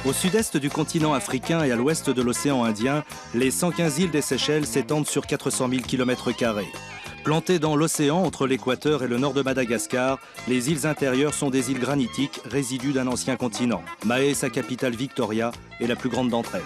Au sud-est du continent africain et à l'ouest de l'océan Indien, les 115 îles des Seychelles s'étendent sur 400 000 km². Plantées dans l'océan entre l'équateur et le nord de Madagascar, les îles intérieures sont des îles granitiques, résidus d'un ancien continent. Mahé, sa capitale Victoria, est la plus grande d'entre elles.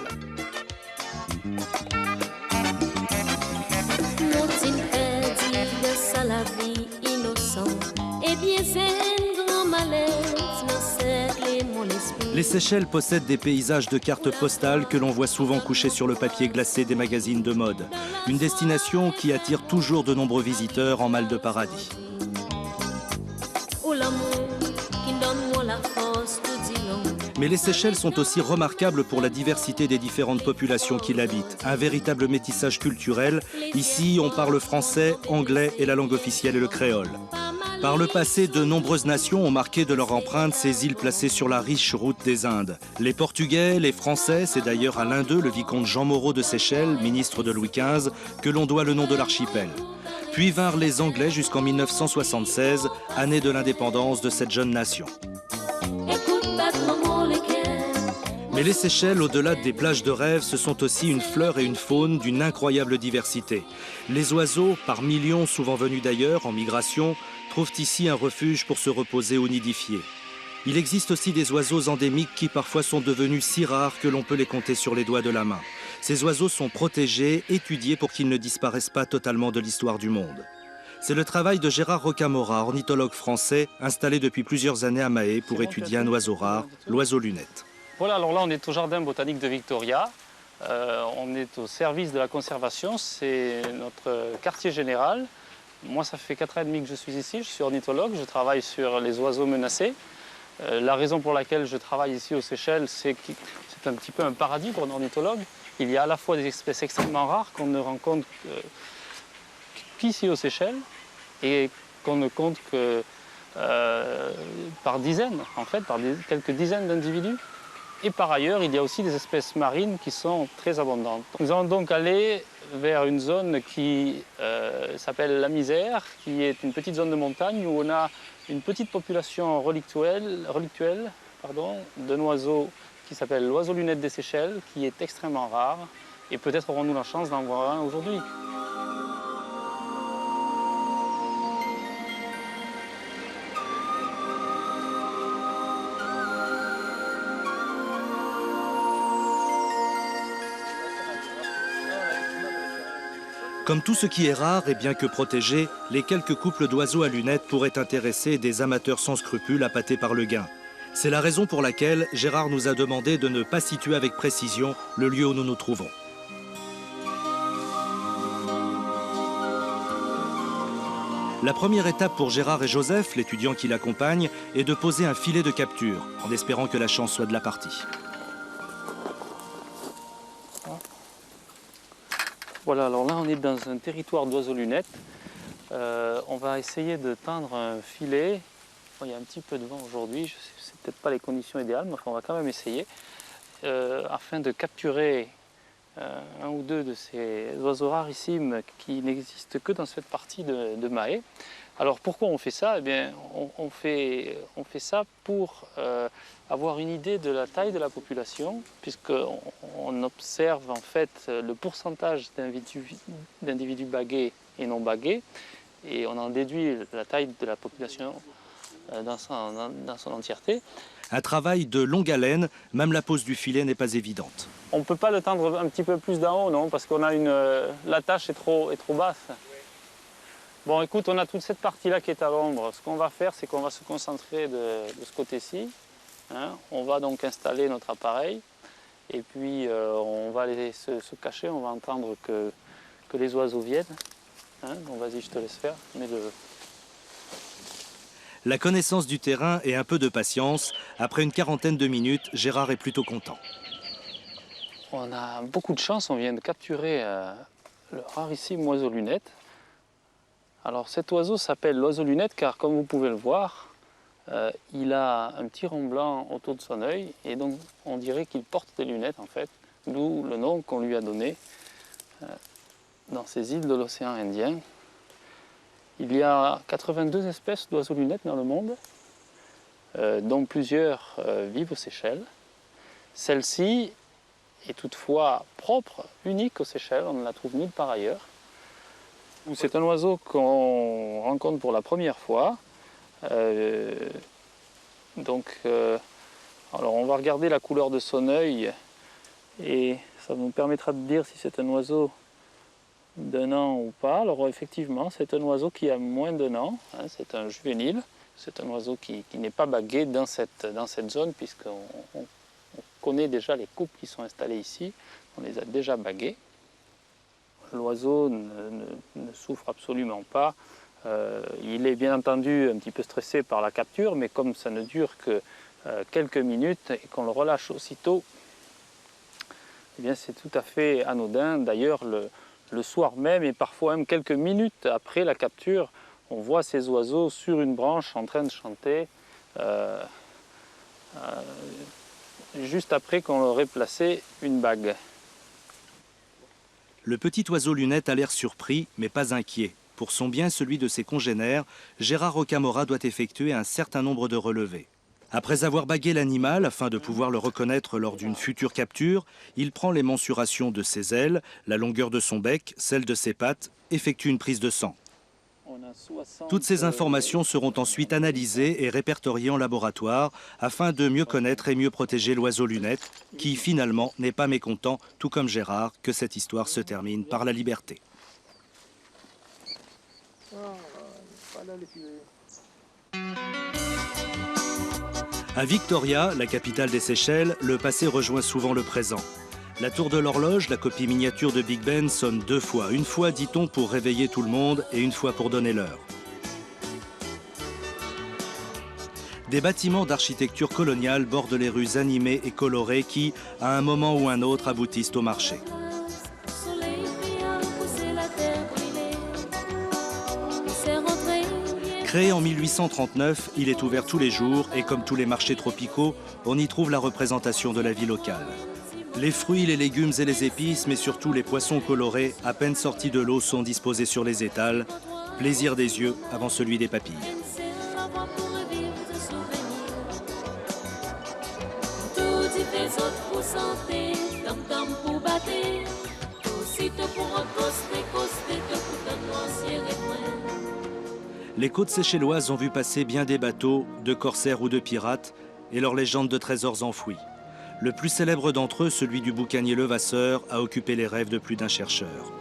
Les Seychelles possèdent des paysages de cartes postales que l'on voit souvent couchés sur le papier glacé des magazines de mode. Une destination qui attire toujours de nombreux visiteurs en mal de paradis. Mais les Seychelles sont aussi remarquables pour la diversité des différentes populations qui l'habitent. Un véritable métissage culturel. Ici, on parle français, anglais et la langue officielle est le créole. Par le passé, de nombreuses nations ont marqué de leur empreinte ces îles placées sur la riche route des Indes. Les Portugais, les Français, c'est d'ailleurs à l'un d'eux, le vicomte Jean Moreau de Seychelles, ministre de Louis XV, que l'on doit le nom de l'archipel. Puis vinrent les Anglais jusqu'en 1976, année de l'indépendance de cette jeune nation. Mais les Seychelles, au-delà des plages de rêve, ce sont aussi une fleur et une faune d'une incroyable diversité. Les oiseaux, par millions souvent venus d'ailleurs, en migration, trouvent ici un refuge pour se reposer ou nidifier. Il existe aussi des oiseaux endémiques qui parfois sont devenus si rares que l'on peut les compter sur les doigts de la main. Ces oiseaux sont protégés, étudiés pour qu'ils ne disparaissent pas totalement de l'histoire du monde. C'est le travail de Gérard Rocamora, ornithologue français, installé depuis plusieurs années à Mahé pour étudier un oiseau rare, l'oiseau lunette. Voilà, alors là on est au jardin botanique de Victoria. On est au service de la conservation, c'est notre quartier général. Moi ça fait 4 ans et demi que je suis ici, je suis ornithologue, je travaille sur les oiseaux menacés. La raison pour laquelle je travaille ici aux Seychelles, c'est que c'est un petit peu un paradis pour un ornithologue. Il y a à la fois des espèces extrêmement rares qu'on ne rencontre qu'ici aux Seychelles et qu'on ne compte que par dizaines, en fait, par quelques dizaines d'individus. Et par ailleurs, il y a aussi des espèces marines qui sont très abondantes. Nous allons donc aller vers une zone qui s'appelle la Misère, qui est une petite zone de montagne où on a une petite population relictuelle d'un oiseau qui s'appelle l'oiseau lunette des Seychelles, qui est extrêmement rare. Et peut-être aurons-nous la chance d'en voir un aujourd'hui. Comme tout ce qui est rare et bien que protégé, les quelques couples d'oiseaux à lunettes pourraient intéresser des amateurs sans scrupules appâtés par le gain. C'est la raison pour laquelle Gérard nous a demandé de ne pas situer avec précision le lieu où nous nous trouvons. La première étape pour Gérard et Joseph, l'étudiant qui l'accompagne, est de poser un filet de capture, en espérant que la chance soit de la partie. Voilà, alors là on est dans un territoire d'oiseaux lunettes. On va essayer de tendre un filet. Bon, il y a un petit peu de vent aujourd'hui, c'est peut-être pas les conditions idéales, mais enfin, on va quand même essayer. Afin de capturer un ou deux de ces oiseaux rarissimes qui n'existent que dans cette partie de Mahé. Alors pourquoi on fait ça? Eh bien, on fait ça pour avoir une idée de la taille de la population, puisqu'on observe en fait le pourcentage d'individus bagués et non bagués, et on en déduit la taille de la population dans son entièreté. Un travail de longue haleine, même la pose du filet n'est pas évidente. On ne peut pas le tendre un petit peu plus d'en haut, non, parce qu'on a l'attache est trop basse. Bon, écoute, on a toute cette partie-là qui est à l'ombre. Ce qu'on va faire, c'est qu'on va se concentrer de ce côté-ci. Hein. On va donc installer notre appareil et puis on va aller se cacher. On va entendre que les oiseaux viennent. Hein. Bon, vas-y, je te laisse faire. La connaissance du terrain et un peu de patience. Après une quarantaine de minutes, Gérard est plutôt content. On a beaucoup de chance. On vient de capturer le rarissime oiseau lunette. Alors cet oiseau s'appelle l'oiseau lunette car, comme vous pouvez le voir, il a un petit rond blanc autour de son œil et donc on dirait qu'il porte des lunettes en fait, d'où le nom qu'on lui a donné dans ces îles de l'océan Indien. Il y a 82 espèces d'oiseaux lunettes dans le monde, dont plusieurs vivent aux Seychelles. Celle-ci est toutefois propre, unique aux Seychelles, on ne la trouve nulle part ailleurs. C'est un oiseau qu'on rencontre pour la première fois. Alors on va regarder la couleur de son œil et ça nous permettra de dire si c'est un oiseau d'1 an ou pas. Alors effectivement, c'est un oiseau qui a moins d'1 an, hein, c'est un juvénile. C'est un oiseau qui n'est pas bagué dans cette zone puisqu'on connaît déjà les couples qui sont installés ici, on les a déjà bagués. L'oiseau ne souffre absolument pas. Il est bien entendu un petit peu stressé par la capture, mais comme ça ne dure que quelques minutes et qu'on le relâche aussitôt, eh bien c'est tout à fait anodin. D'ailleurs, le soir même et parfois même quelques minutes après la capture, on voit ces oiseaux sur une branche en train de chanter, juste après qu'on leur ait placé une bague. Le petit oiseau lunette a l'air surpris, mais pas inquiet. Pour son bien, celui de ses congénères, Gérard Rocamora doit effectuer un certain nombre de relevés. Après avoir bagué l'animal, afin de pouvoir le reconnaître lors d'une future capture, il prend les mensurations de ses ailes, la longueur de son bec, celle de ses pattes, effectue une prise de sang. Toutes ces informations seront ensuite analysées et répertoriées en laboratoire afin de mieux connaître et mieux protéger l'oiseau lunette qui finalement n'est pas mécontent, tout comme Gérard, que cette histoire se termine par la liberté. À Victoria, la capitale des Seychelles, le passé rejoint souvent le présent. La tour de l'horloge, la copie miniature de Big Ben, sonne 2 fois. Une fois, dit-on, pour réveiller tout le monde et une fois pour donner l'heure. Des bâtiments d'architecture coloniale bordent les rues animées et colorées qui, à un moment ou un autre, aboutissent au marché. Créé en 1839, il est ouvert tous les jours et comme tous les marchés tropicaux, on y trouve la représentation de la vie locale. Les fruits, les légumes et les épices, mais surtout les poissons colorés, à peine sortis de l'eau, sont disposés sur les étals. Plaisir des yeux avant celui des papilles. Les côtes séchelloises ont vu passer bien des bateaux, de corsaires ou de pirates, et leurs légendes de trésors enfouis. Le plus célèbre d'entre eux, celui du boucanier Levasseur, a occupé les rêves de plus d'un chercheur.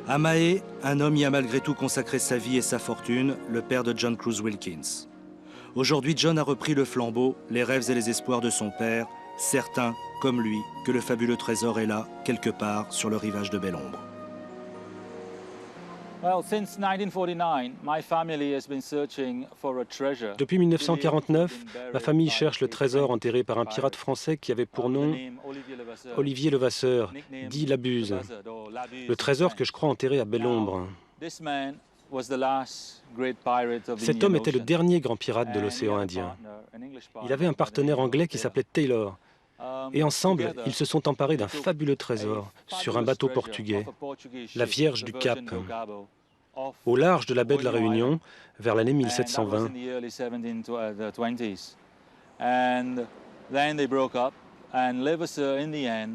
À Mahé, un homme y a malgré tout consacré sa vie et sa fortune, le père de John Cruise Wilkins. Aujourd'hui, John a repris le flambeau, les rêves et les espoirs de son père, certain, comme lui, que le fabuleux trésor est là, quelque part, sur le rivage de Belle-Ombre. Depuis 1949, ma famille cherche le trésor enterré par un pirate français qui avait pour nom Olivier Levasseur, dit Labuse. Le trésor que je crois enterré à Belle-Ombre. Cet homme était le dernier grand pirate de l'océan Indien. Il avait un partenaire anglais qui s'appelait Taylor. Et ensemble, ils se sont emparés d'un fabuleux trésor sur un bateau portugais, la Vierge du Cap, au large de la baie de la Réunion, vers l'année 1720.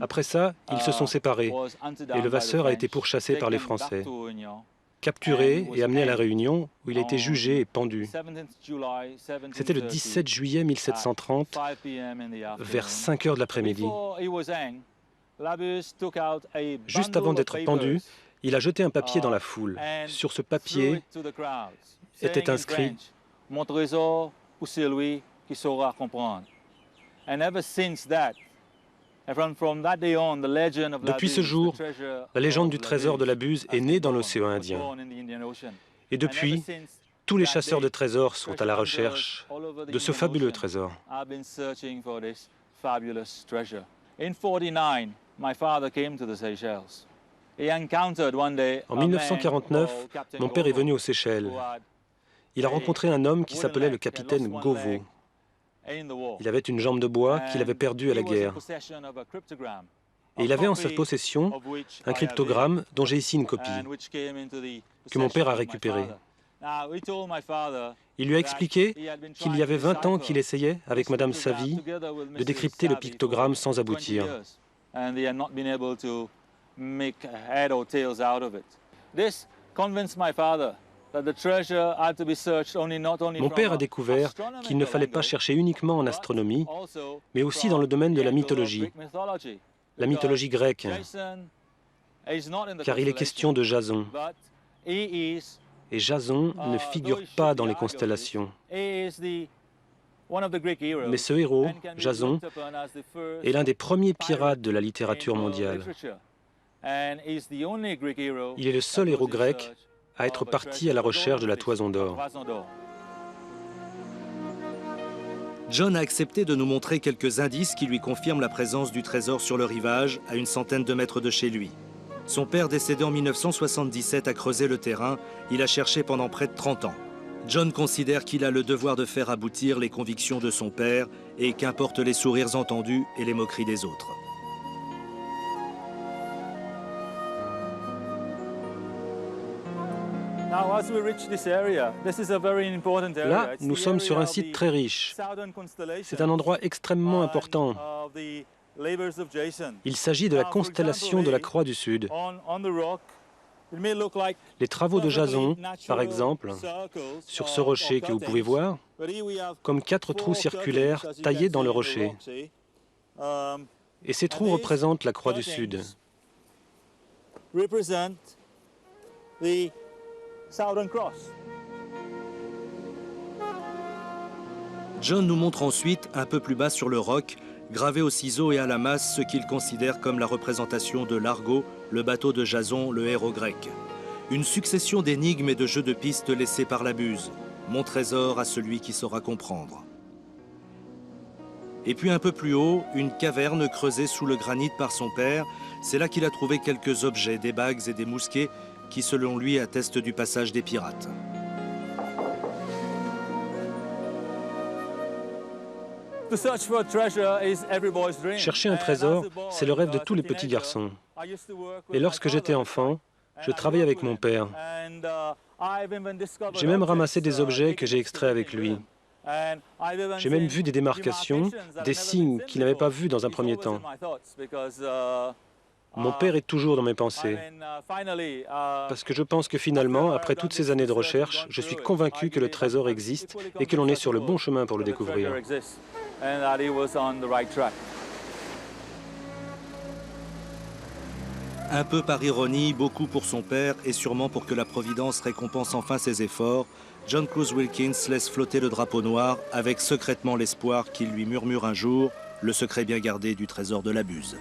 Après ça, ils se sont séparés et Levasseur a été pourchassé par les Français, capturé et amené à la Réunion où il a été jugé et pendu. C'était le 17 juillet 1730, vers 5 heures de l'après-midi. Juste avant d'être pendu, il a jeté un papier dans la foule. Sur ce papier était inscrit « Mon trésor pour celui qui saura comprendre ». Depuis ce jour, la légende du trésor de Labuse est née dans l'océan Indien. Et depuis, tous les chasseurs de trésors sont à la recherche de ce fabuleux trésor. En 1949, mon père est venu aux Seychelles. Il a rencontré un homme qui s'appelait le capitaine Govo. Il avait une jambe de bois qu'il avait perdue à la guerre. Et il avait en sa possession un cryptogramme dont j'ai ici une copie, que mon père a récupéré. Il lui a expliqué qu'il y avait 20 ans qu'il essayait, avec Madame Savy, de décrypter le pictogramme sans aboutir. Mon père a découvert qu'il ne fallait pas chercher uniquement en astronomie, mais aussi dans le domaine de la mythologie grecque, car il est question de Jason. Et Jason ne figure pas dans les constellations. Mais ce héros, Jason, est l'un des premiers pirates de la littérature mondiale. Il est le seul héros grec à être parti à la recherche de la toison d'or. John a accepté de nous montrer quelques indices qui lui confirment la présence du trésor sur le rivage, à une centaine de mètres de chez lui. Son père, décédé en 1977, a creusé le terrain. Il a cherché pendant près de 30 ans. John considère qu'il a le devoir de faire aboutir les convictions de son père et qu'importent les sourires entendus et les moqueries des autres. Là, nous sommes sur un site très riche. C'est un endroit extrêmement important. Il s'agit de la constellation de la Croix du Sud. Les travaux de Jason, par exemple, sur ce rocher que vous pouvez voir, comme 4 trous circulaires taillés dans le rocher. Et ces trous représentent la Croix du Sud. John nous montre ensuite, un peu plus bas sur le roc, gravé au ciseau et à la masse, ce qu'il considère comme la représentation de l'Argo, le bateau de Jason, le héros grec. Une succession d'énigmes et de jeux de pistes laissés par la Buse. Mon trésor à celui qui saura comprendre. Et puis un peu plus haut, une caverne creusée sous le granit par son père. C'est là qu'il a trouvé quelques objets, des bagues et des mousquets, qui selon lui attestent du passage des pirates. Chercher un trésor, c'est le rêve de tous les petits garçons. Et lorsque j'étais enfant, je travaillais avec mon père. J'ai même ramassé des objets que j'ai extraits avec lui. J'ai même vu des démarcations, des signes qu'il n'avait pas vus dans un premier temps. Mon père est toujours dans mes pensées, parce que je pense que finalement, après toutes ces années de recherche, je suis convaincu que le trésor existe et que l'on est sur le bon chemin pour le découvrir. Un peu par ironie, beaucoup pour son père et sûrement pour que la Providence récompense enfin ses efforts, John Cruise Wilkins laisse flotter le drapeau noir avec secrètement l'espoir qu'il lui murmure un jour le secret bien gardé du trésor de la Buse.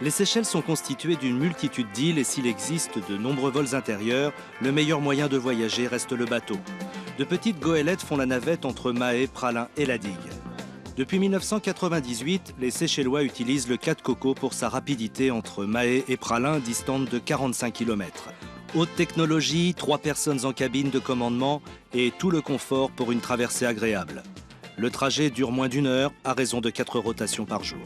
Les Seychelles sont constituées d'une multitude d'îles et s'il existe de nombreux vols intérieurs, le meilleur moyen de voyager reste le bateau. De petites goélettes font la navette entre Mahé, Praslin et la digue. Depuis 1998, les Seychellois utilisent le 4 Coco pour sa rapidité entre Mahé et Praslin, distante de 45 km. Haute technologie, 3 personnes en cabine de commandement et tout le confort pour une traversée agréable. Le trajet dure moins d'1 heure à raison de 4 rotations par jour.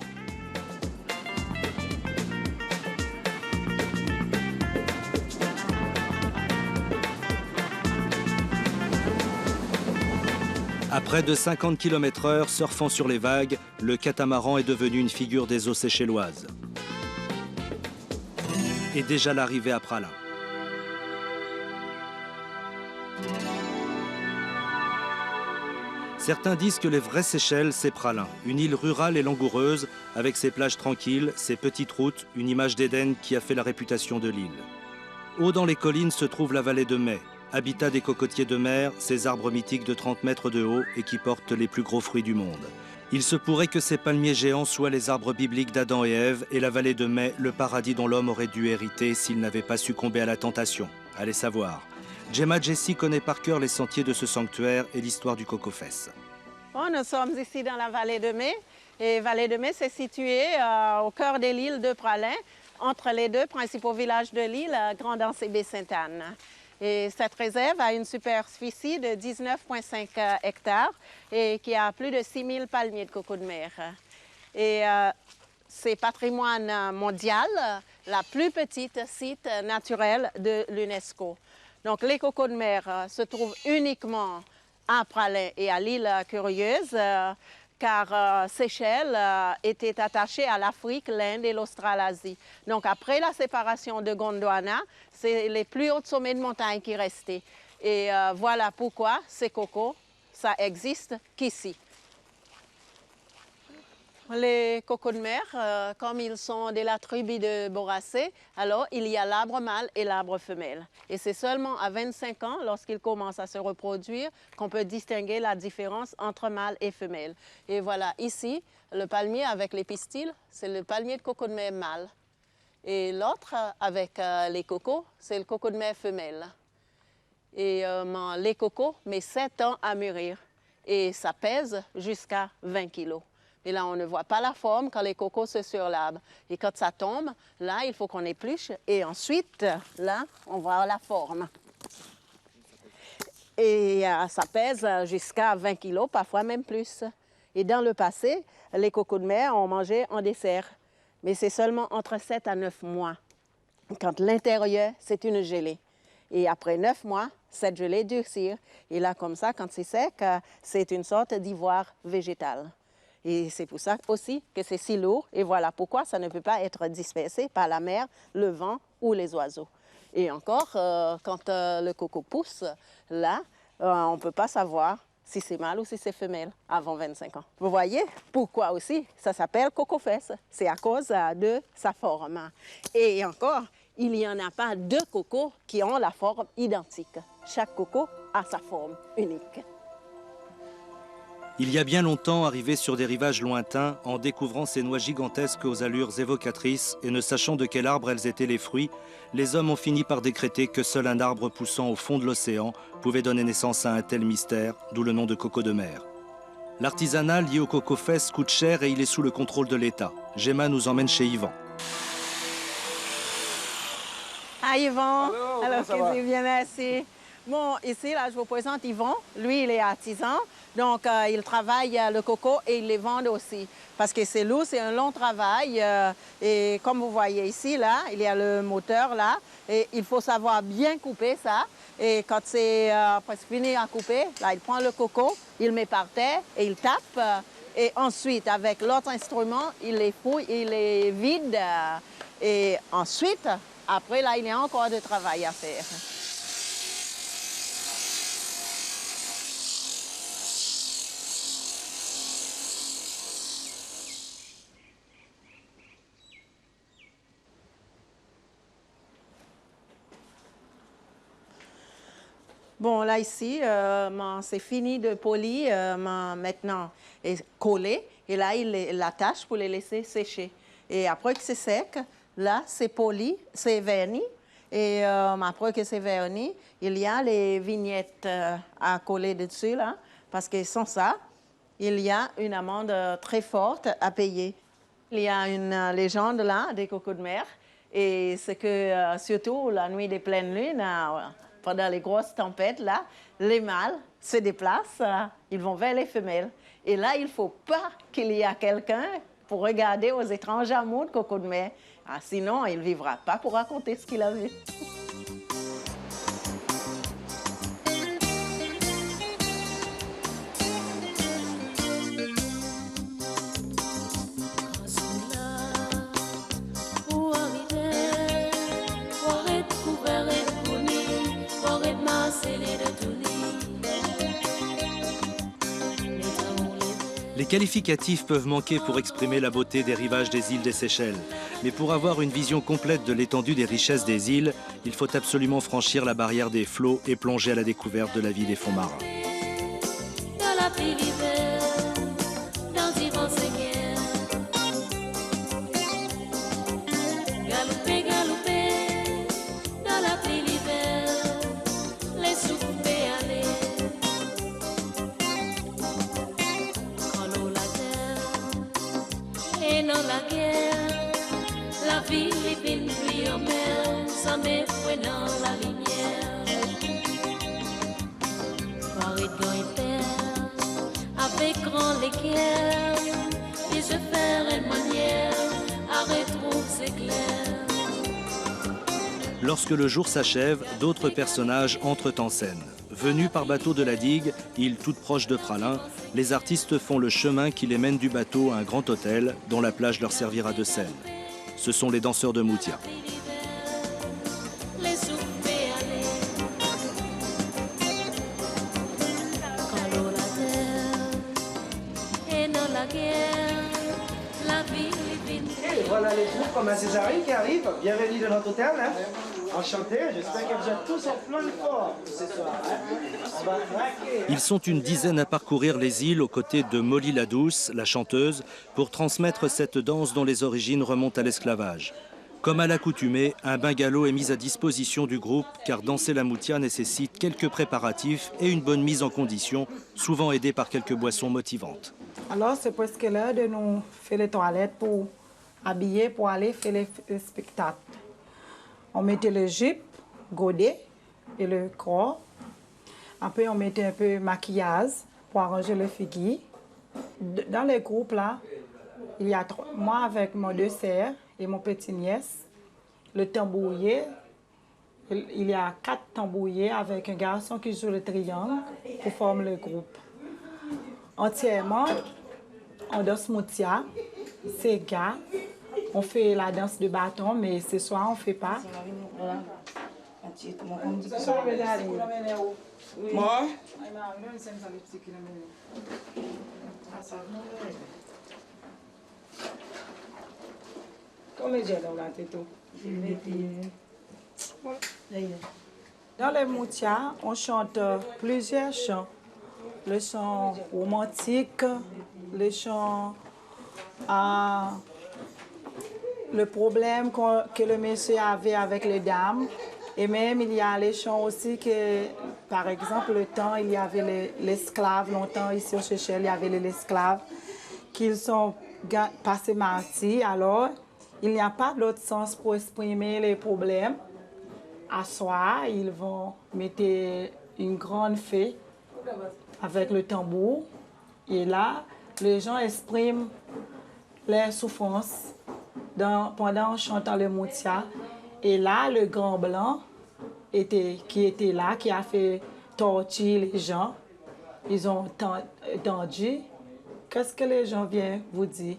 À près de 50 km/h, surfant sur les vagues, le catamaran est devenu une figure des eaux séchelloises. Et déjà l'arrivée à Praslin. Certains disent que les vraies Seychelles, c'est Praslin, une île rurale et langoureuse, avec ses plages tranquilles, ses petites routes, une image d'Éden qui a fait la réputation de l'île. Haut dans les collines se trouve la vallée de Mai, habitat des cocotiers de mer, ces arbres mythiques de 30 mètres de haut et qui portent les plus gros fruits du monde. Il se pourrait que ces palmiers géants soient les arbres bibliques d'Adam et Ève et la vallée de Mai, le paradis dont l'homme aurait dû hériter s'il n'avait pas succombé à la tentation. Allez savoir. Gemma Jessy connaît par cœur les sentiers de ce sanctuaire et l'histoire du Cocofès. Bon, nous sommes ici dans la vallée de Mai. Et vallée de Mai, c'est situé au cœur de l'île de Praslin, entre les 2 principaux villages de l'île, Grand'Anse et Baie-Sainte-Anne. Et cette réserve a une superficie de 19,5 hectares et qui a plus de 6 000 palmiers de coco de mer. Et c'est patrimoine mondial, la plus petite site naturel de l'UNESCO. Donc les cocos de mer se trouvent uniquement à Praslin et à l'île Curieuse, car Seychelles était attachée à l'Afrique, l'Inde et l'Australasie. Donc après la séparation de Gondwana, c'est les plus hauts sommets de montagne qui restaient. Et voilà pourquoi ces cocos, ça existe qu'ici. Les cocos de mer, comme ils sont de la tribu de Boracé, alors il y a l'arbre mâle et l'arbre femelle. Et c'est seulement à 25 ans, lorsqu'ils commencent à se reproduire, qu'on peut distinguer la différence entre mâle et femelle. Et voilà, ici, le palmier avec les pistils, c'est le palmier de coco de mer mâle. Et l'autre, avec les cocos, c'est le coco de mer femelle. Et les cocos mettent 7 ans à mûrir. Et ça pèse jusqu'à 20 kilos. Et là, on ne voit pas la forme quand les cocos sont sur l'arbre. Et quand ça tombe, là, il faut qu'on épluche. Et ensuite, là, on voit la forme. Et ça pèse jusqu'à 20 kilos, parfois même plus. Et dans le passé, les cocos de mer, on mangeait en dessert. Mais c'est seulement entre 7 à 9 mois. Quand l'intérieur, c'est une gelée. Et après 9 mois, cette gelée durcit. Et là, comme ça, quand c'est sec, c'est une sorte d'ivoire végétal. Et c'est pour ça aussi que c'est si lourd. Et voilà pourquoi ça ne peut pas être dispersé par la mer, le vent ou les oiseaux. Et encore, quand le coco pousse, là, on ne peut pas savoir si c'est mâle ou si c'est femelle avant 25 ans. Vous voyez pourquoi aussi ça s'appelle coco-fesse. C'est à cause de sa forme. Et encore, il n'y en a pas deux cocos qui ont la forme identique. Chaque coco a sa forme unique. Il y a bien longtemps, arrivé sur des rivages lointains, en découvrant ces noix gigantesques aux allures évocatrices et ne sachant de quel arbre elles étaient les fruits, les hommes ont fini par décréter que seul un arbre poussant au fond de l'océan pouvait donner naissance à un tel mystère, d'où le nom de coco de mer. L'artisanat lié au coco-fesse coûte cher et il est sous le contrôle de l'État. Gemma nous emmène chez Yvan. Ah, Yvan. Alors, qu'est-ce bien, merci. Bon, ici, là, je vous présente Yvan. Lui, il est artisan. Donc, il travaille le coco et il les vend aussi. Parce que c'est lourd, c'est un long travail. Et comme vous voyez ici, là, il y a le moteur, là. Et il faut savoir bien couper ça. Et quand c'est presque fini à couper, là, il prend le coco, il le met par terre et il tape. Et ensuite, avec l'autre instrument, il les fouille, il les vide. Et ensuite, après, là, il y a encore du travail à faire. Bon, là, ici, c'est fini de polir maintenant et collé. Et là, il l'attache pour les laisser sécher. Et après que c'est sec, là, c'est poli, c'est verni. Et après que c'est verni, il y a les vignettes à coller dessus, là. Parce que sans ça, il y a une amende très forte à payer. Il y a une légende, là, des cocos de mer. Et c'est que, surtout la nuit des pleines lunes, pendant les grosses tempêtes, là, les mâles se déplacent, ils vont vers les femelles. Et là, il ne faut pas qu'il y ait quelqu'un pour regarder aux étranges amours de coco de mer. Sinon, il ne vivra pas pour raconter ce qu'il a vu. Les qualificatifs peuvent manquer pour exprimer la beauté des rivages des îles des Seychelles. Mais pour avoir une vision complète de l'étendue des richesses des îles, il faut absolument franchir la barrière des flots et plonger à la découverte de la vie des fonds marins. La vie, les pluies en mer, ça met dans la lumière. l'équerre et je ferai une manière à retrouver ses clairs. Lorsque le jour s'achève, d'autres personnages entrent en scène. Venus par bateau de la digue, île toute proche de Pralin, les artistes font le chemin qui les mène du bateau à un grand hôtel dont la plage leur servira de scène. Ce sont les danseurs de Moutia. Et voilà les groupes comme Césarine qui arrivent. Bienvenue dans notre hôtel. Hein. Enchanté, j'espère que vous êtes tous en plein de forme ce soir. Hein. On va craquer. Ils sont une dizaine à parcourir les îles aux côtés de Molly la Douce, la chanteuse, pour transmettre cette danse dont les origines remontent à l'esclavage. Comme à l'accoutumée, un bungalow est mis à disposition du groupe car danser la Moutia nécessite quelques préparatifs et une bonne mise en condition, souvent aidée par quelques boissons motivantes. Alors c'est presque l'heure de nous faire les toilettes pour habiller, pour aller faire les spectacles. On mettait le jupe, godet et le corps. Après on mettait un peu de maquillage pour arranger le figure. Dans les groupes là, il y a moi avec mon deux sœurs et mon petit nièce, le tambourier. Il y a 4 tambouriers avec un garçon qui joue le triangle pour former le groupe. Entièrement, on danse Moutia, c'est gars. On fait la danse de bâton, mais ce soir on ne fait pas. Dans les Moutia, on chante plusieurs chants. Le chant romantique, le chant le problème que le monsieur avait avec les dames. Et même il y a les chants aussi que, par exemple, le temps, il y avait l'esclave, longtemps ici aux Seychelles, il y avait les esclaves qui sont passés martyrs. Alors, il n'y a pas d'autre sens pour exprimer les problèmes. À soir, ils vont mettre une grande fée avec le tambour. Et là, les gens expriment leurs souffrances pendant en chantant le Moutia. Et là, le grand blanc qui était là, qui a fait torturer les gens, ils ont entendu. Qu'est-ce que les gens viennent vous dire?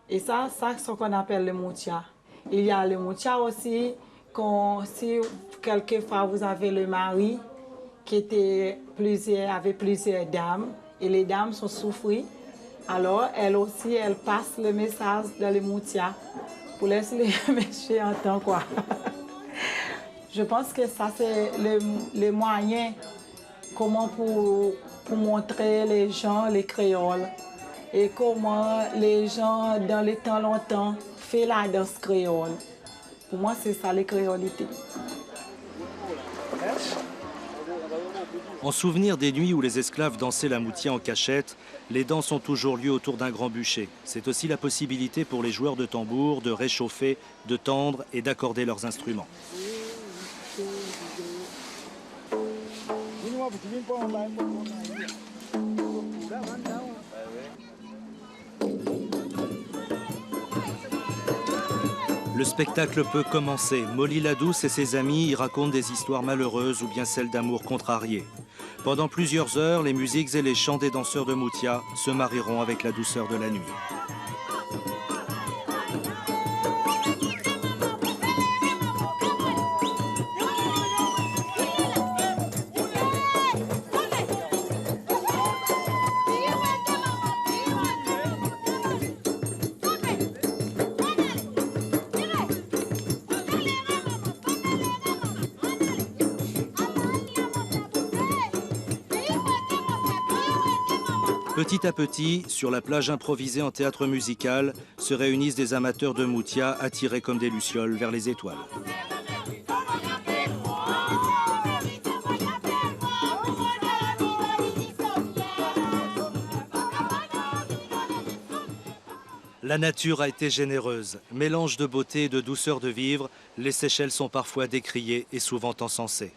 Et ça c'est ce qu'on appelle le Moutia. Il y a le Moutia aussi, si quelquefois vous avez le mari qui avait plusieurs dames, et les dames sont souffrées, alors elles aussi, elles passent le message dans le Moutia pour laisser les méchants entendre quoi. Je pense que ça c'est le moyen comment pour montrer les gens les créoles et comment les gens dans les temps longtemps font la danse créole. Pour moi c'est ça les créolités. En souvenir des nuits où les esclaves dansaient la Moutia en cachette, les danses ont toujours lieu autour d'un grand bûcher. C'est aussi la possibilité pour les joueurs de tambour de réchauffer, de tendre et d'accorder leurs instruments. Le spectacle peut commencer. Molly la Douce et ses amis y racontent des histoires malheureuses ou bien celles d'amour contrariées. Pendant plusieurs heures, les musiques et les chants des danseurs de Moutia se marieront avec la douceur de la nuit. Petit à petit, sur la plage improvisée en théâtre musical, se réunissent des amateurs de Moutia attirés comme des lucioles vers les étoiles. La nature a été généreuse. Mélange de beauté et de douceur de vivre, les Seychelles sont parfois décriées et souvent encensées.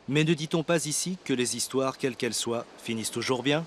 Mais ne dit-on pas ici que les histoires, quelles qu'elles soient, finissent toujours bien ?